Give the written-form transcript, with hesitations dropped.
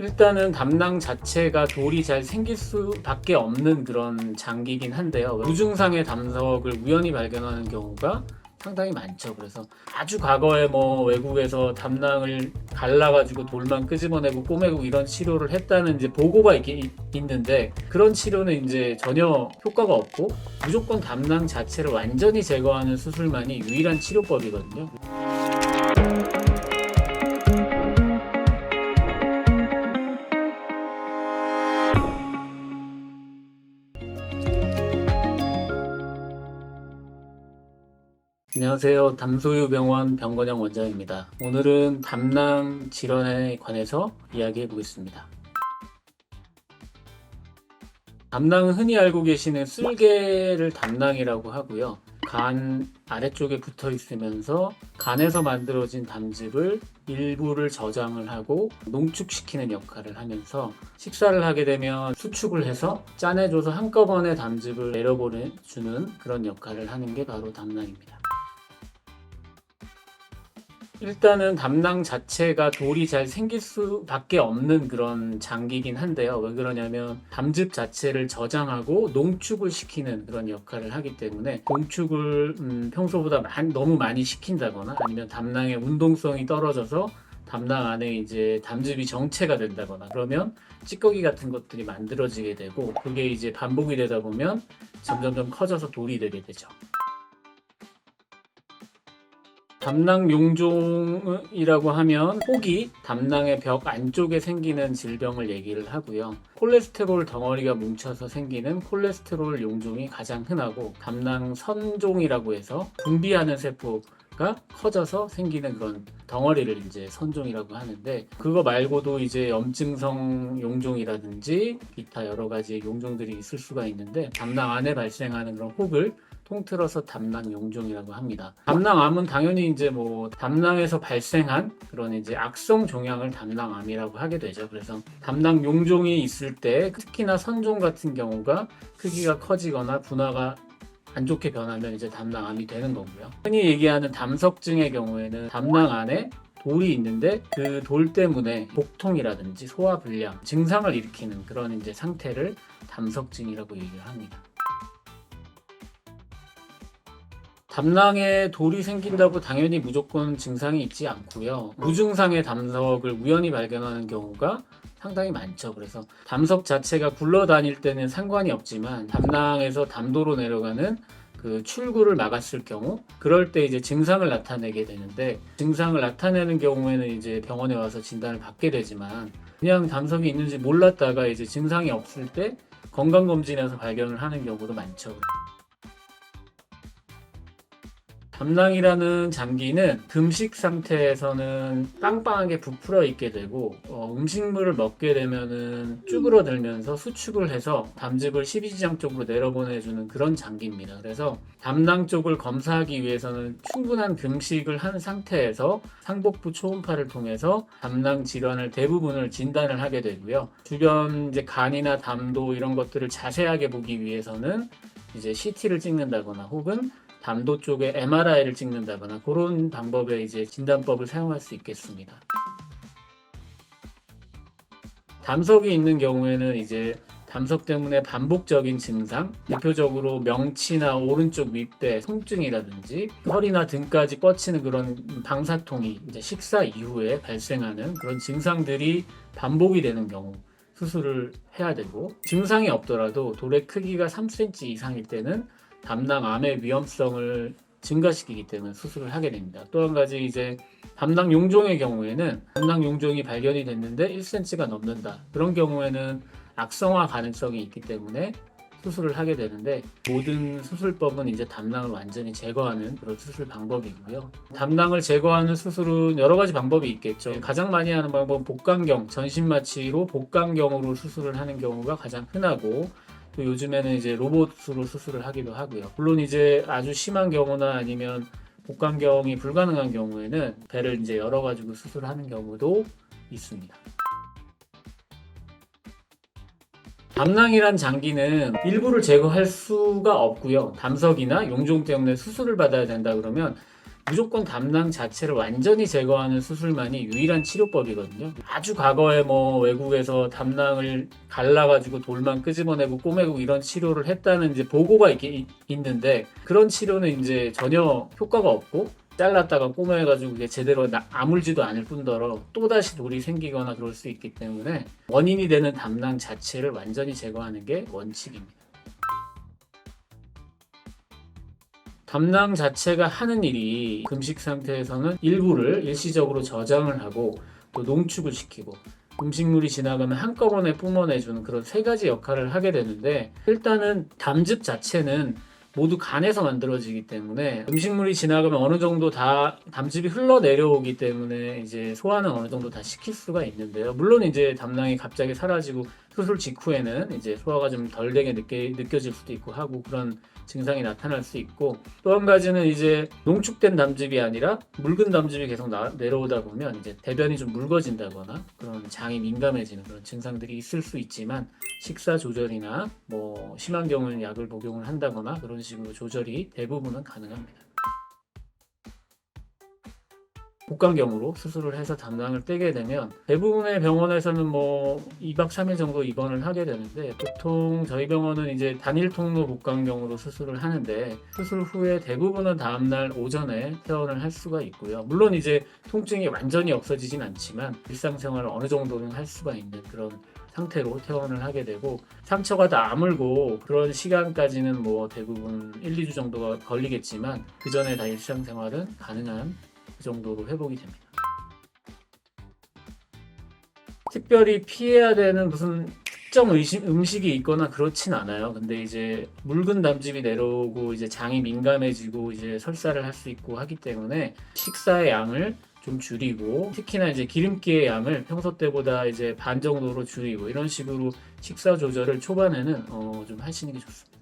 일단은 담낭 자체가 돌이 잘 생길 수밖에 없는 그런 장기이긴 한데요. 무증상의 담석을 우연히 발견하는 경우가 상당히 많죠. 그래서 아주 과거에 외국에서 담낭을 갈라가지고 돌만 끄집어내고 꼬매고 이런 치료를 했다는 이제 보고가 있는데, 그런 치료는 이제 전혀 효과가 없고 무조건 담낭 자체를 완전히 제거하는 수술만이 유일한 치료법이거든요. 안녕하세요. 담소유병원 병건영 원장입니다. 오늘은 담낭 질환에 관해서 이야기해 보겠습니다. 담낭은 흔히 알고 계시는 쓸개를 담낭이라고 하고요. 간 아래쪽에 붙어 있으면서 간에서 만들어진 담즙을 일부를 저장을 하고 농축시키는 역할을 하면서, 식사를 하게 되면 수축을 해서 짜내줘서 한꺼번에 담즙을 내려보내주는 그런 역할을 하는 게 바로 담낭입니다. 일단은 담낭 자체가 돌이 잘 생길 수밖에 없는 그런 장기이긴 한데요. 왜 그러냐면 담즙 자체를 저장하고 농축을 시키는 그런 역할을 하기 때문에, 농축을 평소보다 너무 많이 시킨다거나 아니면 담낭의 운동성이 떨어져서 담낭 안에 이제 담즙이 정체가 된다거나 그러면 찌꺼기 같은 것들이 만들어지게 되고, 그게 이제 반복이 되다 보면 점점점 커져서 돌이 되게 되죠. 담낭 용종이라고 하면 혹이 담낭의 벽 안쪽에 생기는 질병을 얘기를 하고요. 콜레스테롤 덩어리가 뭉쳐서 생기는 콜레스테롤 용종이 가장 흔하고, 담낭 선종이라고 해서 분비하는 세포가 커져서 생기는 그런 덩어리를 이제 선종이라고 하는데, 그거 말고도 이제 염증성 용종이라든지 기타 여러 가지 용종들이 있을 수가 있는데, 담낭 안에 발생하는 그런 혹을 통틀어서 담낭 용종이라고 합니다. 담낭암은 당연히 이제 담낭에서 발생한 그런 이제 악성 종양을 담낭암이라고 하게 되죠. 그래서 담낭 용종이 있을 때 특히나 선종 같은 경우가 크기가 커지거나 분화가 안 좋게 변하면 이제 담낭암이 되는 거고요. 흔히 얘기하는 담석증의 경우에는 담낭 안에 돌이 있는데 그 돌 때문에 복통이라든지 소화불량 증상을 일으키는 그런 이제 상태를 담석증이라고 얘기를 합니다. 담낭에 돌이 생긴다고 당연히 무조건 증상이 있지 않고요. 무증상의 담석을 우연히 발견하는 경우가 상당히 많죠. 그래서 담석 자체가 굴러다닐 때는 상관이 없지만, 담낭에서 담도로 내려가는 그 출구를 막았을 경우, 그럴 때 이제 증상을 나타내게 되는데, 증상을 나타내는 경우에는 이제 병원에 와서 진단을 받게 되지만, 그냥 담석이 있는지 몰랐다가 이제 증상이 없을 때 건강검진에서 발견을 하는 경우도 많죠. 담낭이라는 장기는 금식 상태에서는 빵빵하게 부풀어 있게 되고, 음식물을 먹게 되면은 쭈그러들면서 수축을 해서 담즙을 십이지장 쪽으로 내려보내주는 그런 장기입니다. 그래서 담낭 쪽을 검사하기 위해서는 충분한 금식을 한 상태에서 상복부 초음파를 통해서 담낭 질환을 대부분을 진단을 하게 되고요. 주변 이제 간이나 담도 이런 것들을 자세하게 보기 위해서는 이제 CT를 찍는다거나 혹은 담도 쪽에 MRI를 찍는다거나 그런 방법의 이제 진단법을 사용할 수 있겠습니다. 담석이 있는 경우에는 이제 담석 때문에 반복적인 증상, 대표적으로 명치나 오른쪽 윗배 통증이라든지 허리나 등까지 뻗치는 그런 방사통이 이제 식사 이후에 발생하는 그런 증상들이 반복이 되는 경우 수술을 해야 되고, 증상이 없더라도 돌의 크기가 3cm 이상일 때는 담낭암의 위험성을 증가시키기 때문에 수술을 하게 됩니다. 또 한 가지 이제 담낭 용종의 경우에는 담낭 용종이 발견이 됐는데 1cm가 넘는다. 그런 경우에는 악성화 가능성이 있기 때문에 수술을 하게 되는데, 모든 수술법은 이제 담낭을 완전히 제거하는 그런 수술 방법이고요. 담낭을 제거하는 수술은 여러 가지 방법이 있겠죠. 가장 많이 하는 방법은 복강경, 전신마취로 복강경으로 수술을 하는 경우가 가장 흔하고, 또 요즘에는 이제 로봇으로 수술을 하기도 하고요. 물론 이제 아주 심한 경우나 아니면 복강경이 불가능한 경우에는 배를 이제 열어가지고 수술하는 경우도 있습니다. 담낭이란 장기는 일부를 제거할 수가 없고요. 담석이나 용종 때문에 수술을 받아야 된다 그러면 무조건 담낭 자체를 완전히 제거하는 수술만이 유일한 치료법이거든요. 아주 과거에 뭐 외국에서 담낭을 갈라가지고 돌만 끄집어내고 꼬매고 이런 치료를 했다는 이제 보고가 있는데, 그런 치료는 이제 전혀 효과가 없고 잘랐다가 꼬매가지고 이게 제대로 아물지도 않을 뿐더러 또다시 돌이 생기거나 그럴 수 있기 때문에 원인이 되는 담낭 자체를 완전히 제거하는 게 원칙입니다. 담낭 자체가 하는 일이 금식 상태에서는 일부를 일시적으로 저장을 하고 또 농축을 시키고 음식물이 지나가면 한꺼번에 뿜어내주는 그런 세 가지 역할을 하게 되는데, 일단은 담즙 자체는 모두 간에서 만들어지기 때문에 음식물이 지나가면 어느 정도 다 담즙이 흘러내려오기 때문에 이제 소화는 어느 정도 다 시킬 수가 있는데요. 물론 이제 담낭이 갑자기 사라지고 수술 직후에는 이제 소화가 좀 덜 되게 느껴질 수도 있고 하고 그런 증상이 나타날 수 있고, 또 한 가지는 이제 농축된 담즙이 아니라 묽은 담즙이 계속 내려오다 보면 이제 대변이 좀 묽어진다거나 그런 장이 민감해지는 그런 증상들이 있을 수 있지만, 식사 조절이나 뭐 심한 경우는 약을 복용을 한다거나 그런 식으로 조절이 대부분은 가능합니다. 복강경으로 수술을 해서 담낭을 떼게 되면 대부분의 병원에서는 뭐 2박 3일 정도 입원을 하게 되는데, 보통 저희 병원은 이제 단일 통로 복강경으로 수술을 하는데 수술 후에 대부분은 다음날 오전에 퇴원을 할 수가 있고요. 물론 이제 통증이 완전히 없어지진 않지만 일상생활을 어느 정도는 할 수가 있는 그런 상태로 퇴원을 하게 되고, 상처가 다 아물고 그런 시간까지는 뭐 대부분 1, 2주 정도가 걸리겠지만 그 전에 다 일상생활은 가능한 그 정도로 회복이 됩니다. 특별히 피해야 되는 무슨 특정 음식이 있거나 그렇진 않아요. 근데 이제 묽은 담즙이 내려오고 이제 장이 민감해지고 이제 설사를 할 수 있고 하기 때문에 식사의 양을 좀 줄이고, 특히나 이제 기름기의 양을 평소 때보다 이제 반 정도로 줄이고 이런 식으로 식사 조절을 초반에는 좀 하시는 게 좋습니다.